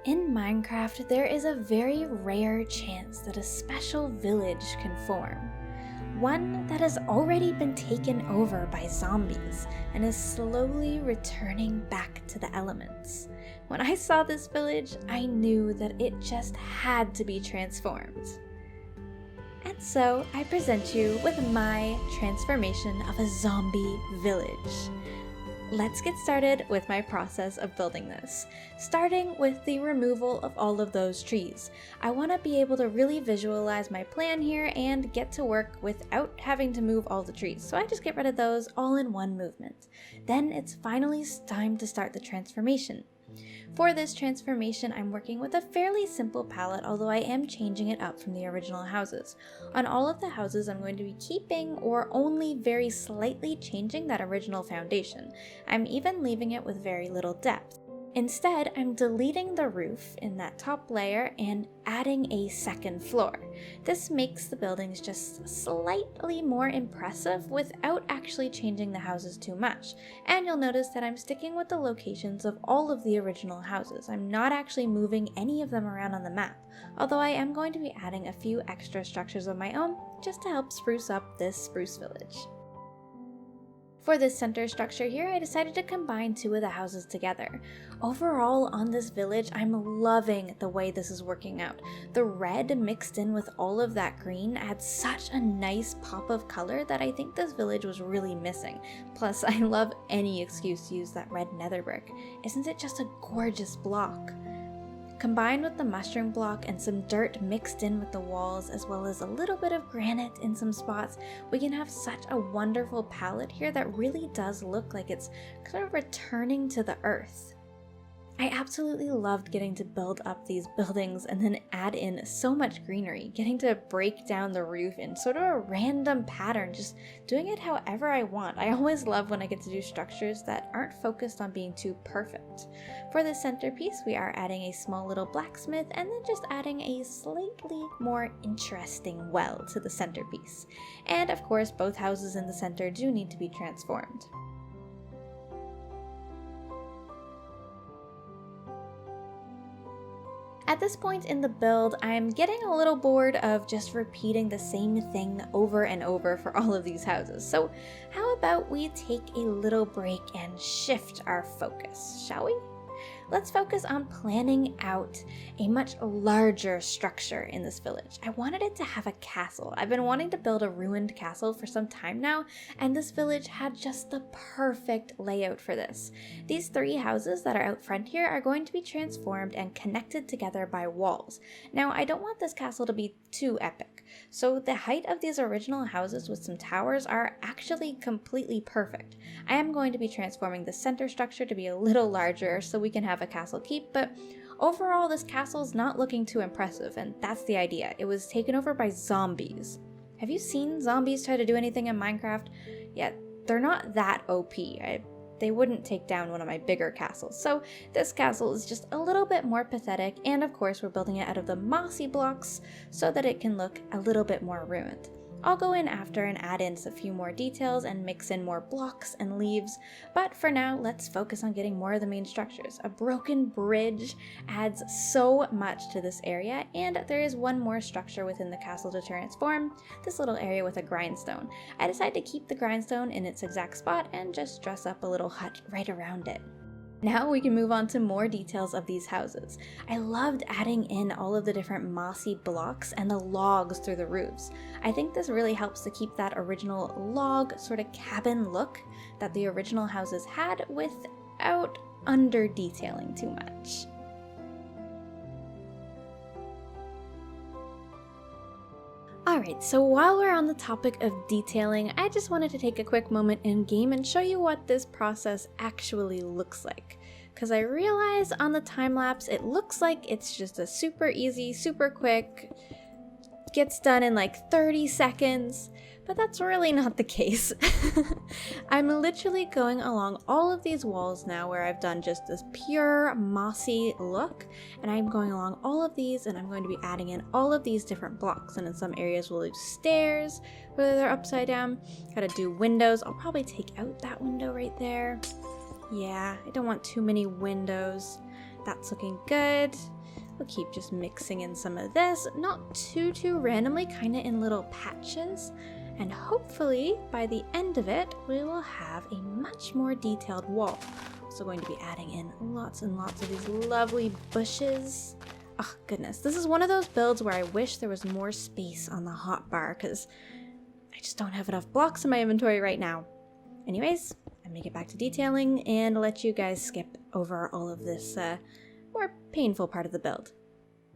In Minecraft, there is a very rare chance that a special village can form. One that has already been taken over by zombies and is slowly returning back to the elements. When I saw this village, I knew that it just had to be transformed. And so I present you with my transformation of a zombie village. Let's get started with my process of building this, starting with the removal of all of those trees. I want to be able to really visualize my plan here and get to work without having to move all the trees, so I just get rid of those all in one movement. Then it's finally time to start the transformation. For this transformation, I'm working with a fairly simple palette, although I am changing it up from the original houses. On all of the houses, I'm going to be keeping or only very slightly changing that original foundation. I'm even leaving it with very little depth. Instead, I'm deleting the roof in that top layer and adding a second floor. This makes the buildings just slightly more impressive without actually changing the houses too much. And you'll notice that I'm sticking with the locations of all of the original houses. I'm not actually moving any of them around on the map, although I am going to be adding a few extra structures of my own just to help spruce up this spruce village. For this center structure here, I decided to combine two of the houses together. Overall, on this village, I'm loving the way this is working out. The red mixed in with all of that green adds such a nice pop of color that I think this village was really missing. Plus, I love any excuse to use that red nether brick. Isn't it just a gorgeous block? Combined with the mushroom block and some dirt mixed in with the walls, as well as a little bit of granite in some spots, we can have such a wonderful palette here that really does look like it's kind of returning to the earth. I absolutely loved getting to build up these buildings and then add in so much greenery, getting to break down the roof in sort of a random pattern, just doing it however I want. I always love when I get to do structures that aren't focused on being too perfect. For the centerpiece, we are adding a small little blacksmith and then just adding a slightly more interesting well to the centerpiece. And of course, both houses in the center do need to be transformed. At this point in the build, I'm getting a little bored of just repeating the same thing over and over for all of these houses. So how about we take a little break and shift our focus, shall we? Let's focus on planning out a much larger structure in this village. I wanted it to have a castle. I've been wanting to build a ruined castle for some time now, and this village had just the perfect layout for this. These three houses that are out front here are going to be transformed and connected together by walls. Now, I don't want this castle to be too epic, so the height of these original houses with some towers are actually completely perfect. I am going to be transforming the center structure to be a little larger so we can have a castle keep, but overall this castle is not looking too impressive, and that's the idea. It was taken over by zombies. Have you seen zombies try to do anything in Minecraft? Yeah, they're not that OP. They wouldn't take down one of my bigger castles, so this castle is just a little bit more pathetic, and of course we're building it out of the mossy blocks so that it can look a little bit more ruined. I'll go in after and add in a few more details and mix in more blocks and leaves, but for now, let's focus on getting more of the main structures. A broken bridge adds so much to this area, and there is one more structure within the castle to transform, this little area with a grindstone. I decided to keep the grindstone in its exact spot and just dress up a little hut right around it. Now we can move on to more details of these houses. I loved adding in all of the different mossy blocks and the logs through the roofs. I think this really helps to keep that original log sort of cabin look that the original houses had without under-detailing too much. Alright, so while we're on the topic of detailing, I just wanted to take a quick moment in game and show you what this process actually looks like. Because I realize on the time lapse it looks like it's just a super easy, super quick, gets done in like 30 seconds, but that's really not the case. I'm literally going along all of these walls now where I've done just this pure mossy look, and I'm going along all of these and I'm going to be adding in all of these different blocks, and in some areas we'll do stairs, whether they're upside down. Gotta do windows. I'll probably take out that window right there. Yeah, I don't want too many windows. that's looking good. We'll keep just mixing in some of this, not too randomly, kind of in little patches. And hopefully by the end of it, we will have a much more detailed wall. Also going to be adding in lots and lots of these lovely bushes. Oh goodness, this is one of those builds where I wish there was more space on the hotbar because I just don't have enough blocks in my inventory right now. Anyways, I'm gonna get back to detailing and let you guys skip over all of this more painful part of the build.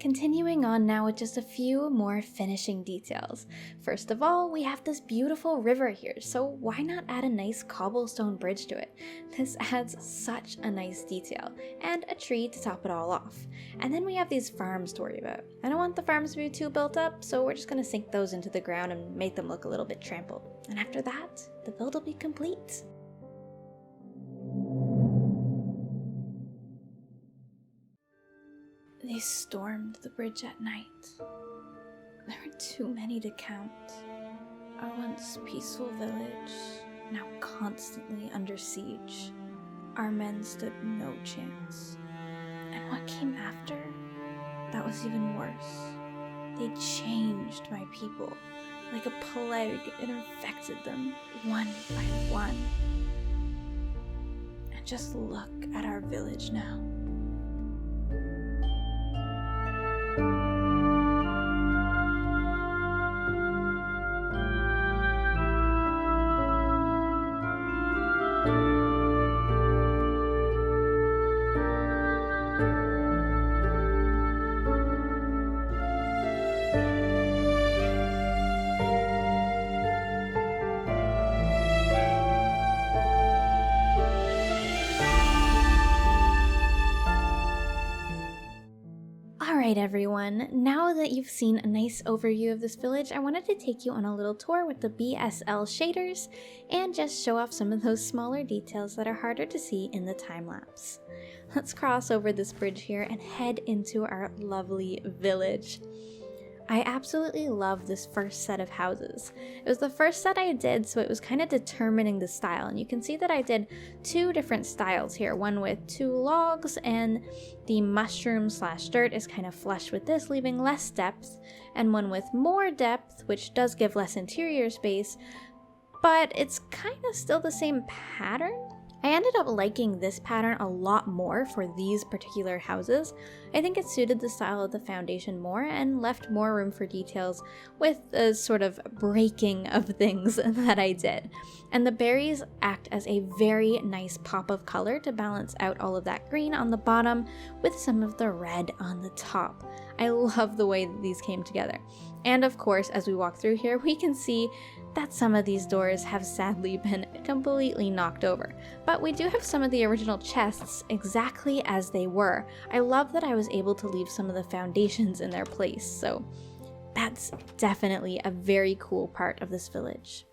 Continuing on now with just a few more finishing details. First of all, we have this beautiful river here, so why not add a nice cobblestone bridge to it? This adds such a nice detail, and a tree to top it all off. And then we have these farms to worry about. I don't want the farms to be too built up, so we're just going to sink those into the ground and make them look a little bit trampled. And after that, the build will be complete. They stormed the bridge at night. There were too many to count. Our once peaceful village, now constantly under siege. Our men stood no chance. And what came after? That was even worse. They changed my people. Like a plague, it infected them, one by one. And just look at our village now. Alright everyone, now that you've seen a nice overview of this village, I wanted to take you on a little tour with the BSL shaders and just show off some of those smaller details that are harder to see in the time-lapse. Let's cross over this bridge here and head into our lovely village. I absolutely love this first set of houses. It was the first set I did, so it was kind of determining the style. And you can see that I did two different styles here. One with 2 logs, and the mushroom/dirt is kind of flush with this, leaving less depth. And one with more depth, which does give less interior space, but it's kind of still the same pattern. I ended up liking this pattern a lot more for these particular houses. I think it suited the style of the foundation more and left more room for details with the sort of breaking of things that I did. And the berries act as a very nice pop of color to balance out all of that green on the bottom with some of the red on the top. I love the way that these came together. And of course, as we walk through here, we can see that some of these doors have sadly been completely knocked over. But we do have some of the original chests exactly as they were. I love that I was able to leave some of the foundations in their place, so that's definitely a very cool part of this village.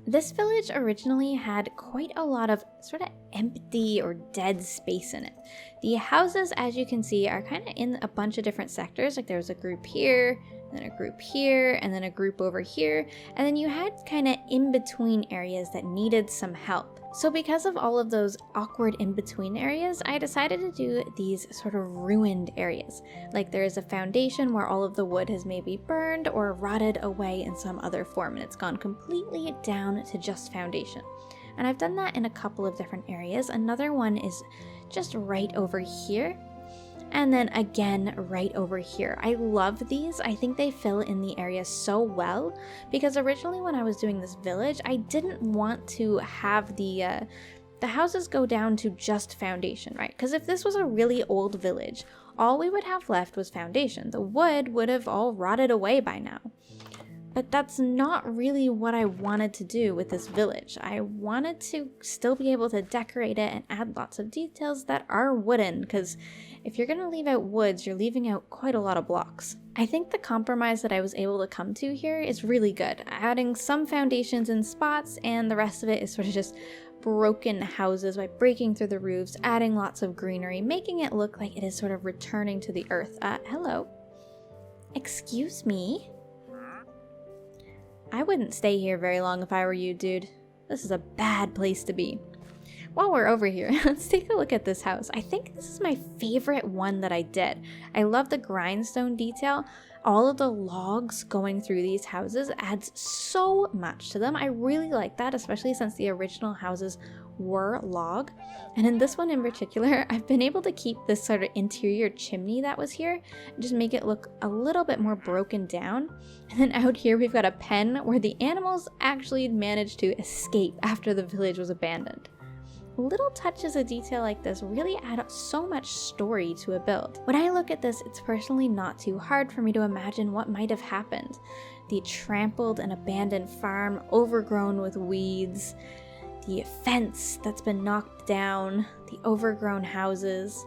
This village originally had quite a lot of sort of empty or dead space in it. The houses, as you can see, are kind of in a bunch of different sectors. Like there's a group here, then a group here, and then a group over here, and then you had kind of in-between areas that needed some help. So because of all of those awkward in-between areas, I decided to do these sort of ruined areas. Like there is a foundation where all of the wood has maybe burned or rotted away in some other form, and it's gone completely down to just foundation. And I've done that in a couple of different areas. Another one is just right over here. And then again, right over here. I love these. I think they fill in the area so well because originally when I was doing this village, I didn't want to have the houses go down to just foundation, right? Because if this was a really old village, all we would have left was foundation. The wood would have all rotted away by now. But that's not really what I wanted to do with this village. I wanted to still be able to decorate it and add lots of details that are wooden, because if you're going to leave out woods, you're leaving out quite a lot of blocks. I think the compromise that I was able to come to here is really good, adding some foundations in spots, and the rest of it is sort of just broken houses by breaking through the roofs, adding lots of greenery, making it look like it is sort of returning to the earth. Hello? Excuse me? I wouldn't stay here very long if I were you, dude. This is a bad place to be. while we're over here, let's take a look at this house. I think this is my favorite one that I did. I love the grindstone detail. All of the logs going through these houses adds so much to them. I really like that, especially since the original houses were log. And in this one in particular, I've been able to keep this sort of interior chimney that was here and just make it look a little bit more broken down. And then out here we've got a pen where the animals actually managed to escape after the village was abandoned. Little touches of detail like this really add up so much story to a build. When I look at this, it's personally not too hard for me to imagine what might have happened. The trampled and abandoned farm overgrown with weeds, the fence that's been knocked down, the overgrown houses.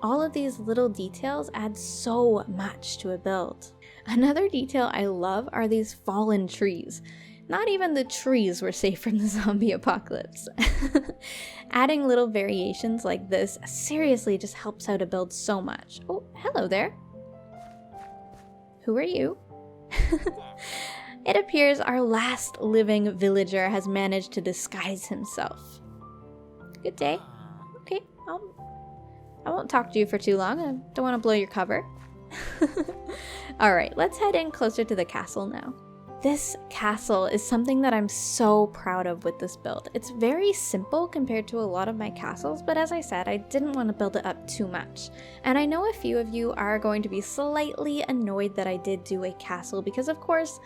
All of these little details add so much to a build. Another detail I love are these fallen trees. Not even the trees were safe from the zombie apocalypse. Adding little variations like this seriously just helps out a build so much. Oh, hello there. Who are you? It appears our last living villager has managed to disguise himself. Good day. Okay, I won't talk to you for too long. I don't want to blow your cover. Alright, let's head in closer to the castle now. This castle is something that I'm so proud of with this build. It's very simple compared to a lot of my castles, but as I said, I didn't want to build it up too much. And I know a few of you are going to be slightly annoyed that I did do a castle because, of course,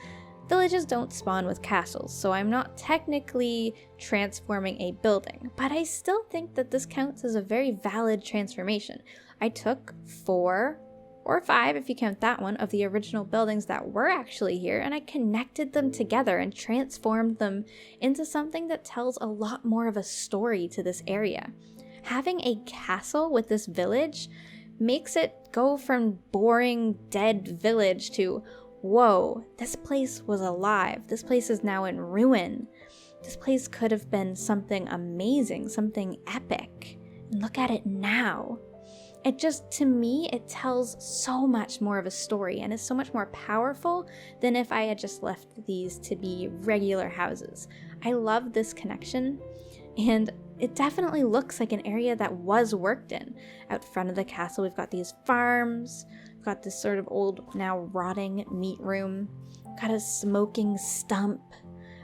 villages don't spawn with castles, so I'm not technically transforming a building, but I still think that this counts as a very valid transformation. I took 4 or 5, if you count that one, of the original buildings that were actually here, and I connected them together and transformed them into something that tells a lot more of a story to this area. Having a castle with this village makes it go from boring, dead village to, whoa, this place was alive. This place is now in ruin. This place could have been something amazing, something epic. And look at it now. It just, to me, it tells so much more of a story and is so much more powerful than if I had just left these to be regular houses. I love this connection, and it definitely looks like an area that was worked in. Out front of the castle, we've got these farms, we've got this sort of old, now rotting meat room, got a smoking stump.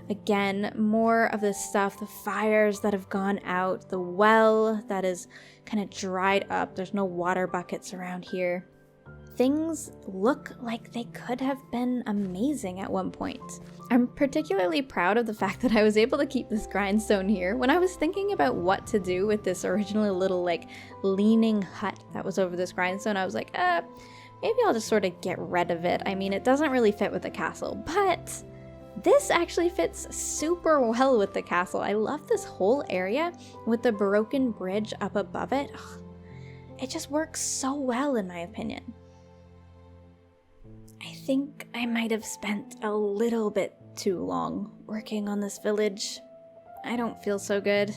Again, more of this stuff, the fires that have gone out, the well that is kind of dried up, there's no water buckets around here. Things look like they could have been amazing at one point. I'm particularly proud of the fact that I was able to keep this grindstone here. When I was thinking about what to do with this original little like leaning hut that was over this grindstone, I was like, maybe I'll just sort of get rid of it. I mean, it doesn't really fit with the castle, but this actually fits super well with the castle. I love this whole area with the broken bridge up above it. Ugh, it just works so well in my opinion. I think I might have spent a little bit too long working on this village. I don't feel so good.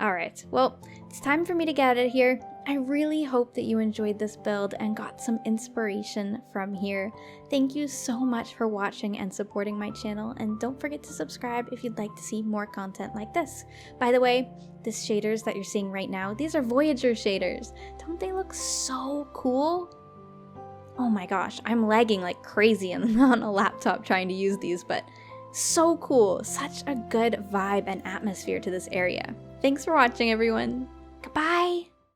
Alright, well, it's time for me to get out of here. I really hope that you enjoyed this build and got some inspiration from here. Thank you so much for watching and supporting my channel, and don't forget to subscribe if you'd like to see more content like this. By the way, these shaders that you're seeing right now, these are Voyager shaders. Don't they look so cool? Oh my gosh, I'm lagging like crazy on a laptop trying to use these, but so cool. Such a good vibe and atmosphere to this area. Thanks for watching, everyone. Goodbye!